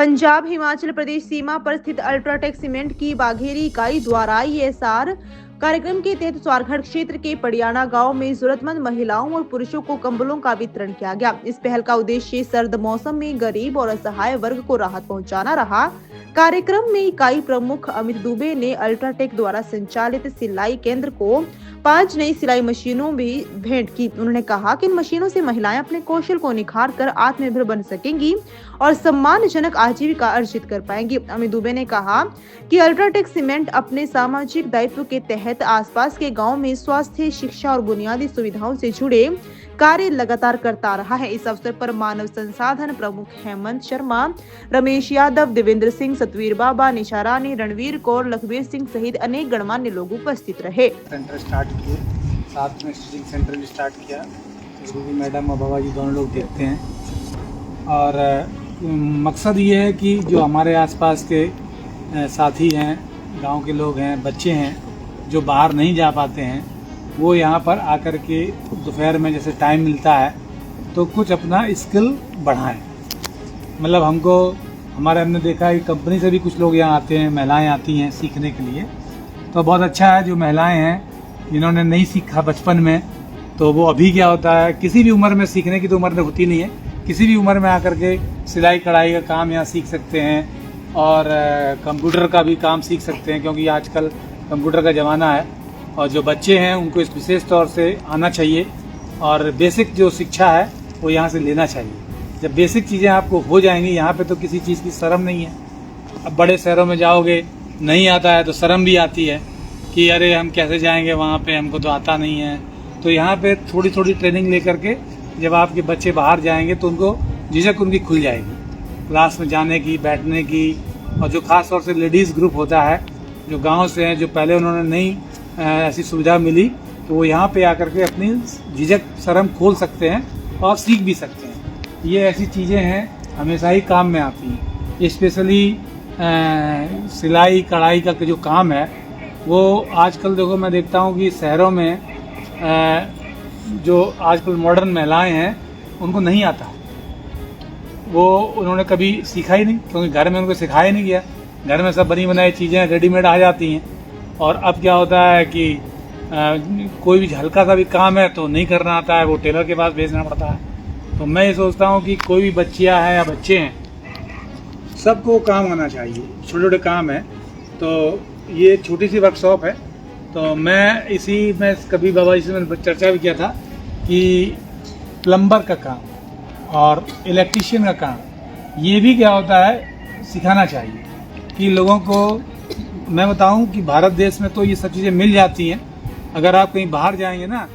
पंजाब हिमाचल प्रदेश सीमा पर स्थित UltraTech cement की बाघेरी इकाई द्वारा ईएसआर कार्यक्रम के तहत स्वारघाट क्षेत्र के पड़ियाना गांव में जरूरतमंद महिलाओं और पुरुषों को कंबलों का वितरण किया गया। इस पहल का उद्देश्य सर्द मौसम में गरीब और असहाय वर्ग को राहत पहुंचाना रहा। कार्यक्रम में इकाई प्रमुख अमित दुबे ने अल्ट्राटेक द्वारा संचालित सिलाई केंद्र को 5 नई सिलाई मशीनों भी भेंट की। उन्होंने कहा कि इन मशीनों से महिलाएं अपने कौशल को निखार कर आत्मनिर्भर बन सकेंगी और सम्मानजनक आजीविका अर्जित कर पाएंगी। अमित दुबे ने कहा कि अल्ट्राटेक सीमेंट अपने सामाजिक दायित्व के तहत आसपास के गांव में स्वास्थ्य, शिक्षा और बुनियादी सुविधाओं से जुड़े कार्य लगातार करता रहा है। इस अवसर पर मानव संसाधन प्रमुख हेमंत शर्मा, रमेश यादव, देवेंद्र सिंह, सतवीर बाबा, निशा रानी, रणवीर कौर, लखबीर सिंह सहित अनेक गणमान्य लोग उपस्थित रहे। सेंटर स्टार्ट किए, साथ में स्टिचिंग सेंटर भी स्टार्ट किया। गुरु मैडम और बाबा जी दोनों लोग देखते हैं और मकसद ये है कि जो हमारे आसपास के साथी हैं, गांव के लोग हैं, बच्चे हैं जो बाहर नहीं जा पाते हैं, वो यहाँ पर आकर के दोपहर में जैसे टाइम मिलता है तो कुछ अपना स्किल बढ़ाएं। मतलब हमने देखा है कि कंपनी से भी कुछ लोग यहाँ आते हैं, महिलाएं आती हैं सीखने के लिए। तो बहुत अच्छा है जो महिलाएं हैं जिन्होंने नहीं सीखा बचपन में, तो वो अभी क्या होता है, किसी भी उम्र में सीखने की तो उम्र होती नहीं है, किसी भी उम्र में आकर के सिलाई कढ़ाई का काम यहाँ सीख सकते हैं और कंप्यूटर का भी काम सीख सकते हैं, क्योंकि आजकल कंप्यूटर का ज़माना है। और जो बच्चे हैं उनको इस विशेष तौर से आना चाहिए और बेसिक जो शिक्षा है वो यहाँ से लेना चाहिए। जब बेसिक चीज़ें आपको हो जाएंगी, यहाँ पे तो किसी चीज़ की शर्म नहीं है। अब बड़े शहरों में जाओगे, नहीं आता है तो शर्म भी आती है कि अरे हम कैसे जाएंगे वहाँ पे, हमको तो आता नहीं है। तो यहाँ पे थोड़ी थोड़ी ट्रेनिंग लेकर के जब आपके बच्चे बाहर जाएंगे तो उनको झिझक उनकी खुल जाएगी क्लास में जाने की, बैठने की। और जो खास तौर से लेडीज़ ग्रुप होता है जो गाँव से हैं, जो पहले उन्होंने नहीं ऐसी सुविधा मिली, तो वो यहाँ पे आकर के अपनी झिझक शर्म खोल सकते हैं और सीख भी सकते हैं। ये ऐसी चीज़ें हैं हमेशा ही काम में आती हैं। स्पेशली सिलाई कढ़ाई का जो काम है वो आजकल देखो, मैं देखता हूँ कि शहरों में जो आजकल मॉडर्न महिलाएं हैं उनको नहीं आता, वो उन्होंने कभी सीखा ही नहीं, क्योंकि घर में उनको सिखाया नहीं गया। घर में सब बनी बनाई चीज़ें रेडीमेड आ जाती हैं। और अब क्या होता है कि कोई भी हल्का सा भी काम है तो नहीं करना आता है, वो टेलर के पास भेजना पड़ता है। तो मैं ये सोचता हूँ कि कोई भी बच्चियाँ हैं या बच्चे हैं, सबको काम आना चाहिए। छोटे छोटे काम है, तो ये छोटी सी वर्कशॉप है। तो मैं इसी में कभी बाबा जी से मैंने चर्चा भी किया था कि प्लम्बर का काम और इलेक्ट्रीशियन का काम, ये भी क्या होता है, सिखाना चाहिए कि लोगों को। मैं बताऊं कि भारत देश में तो ये सब चीज़ें मिल जाती हैं। अगर आप कहीं बाहर जाएंगे ना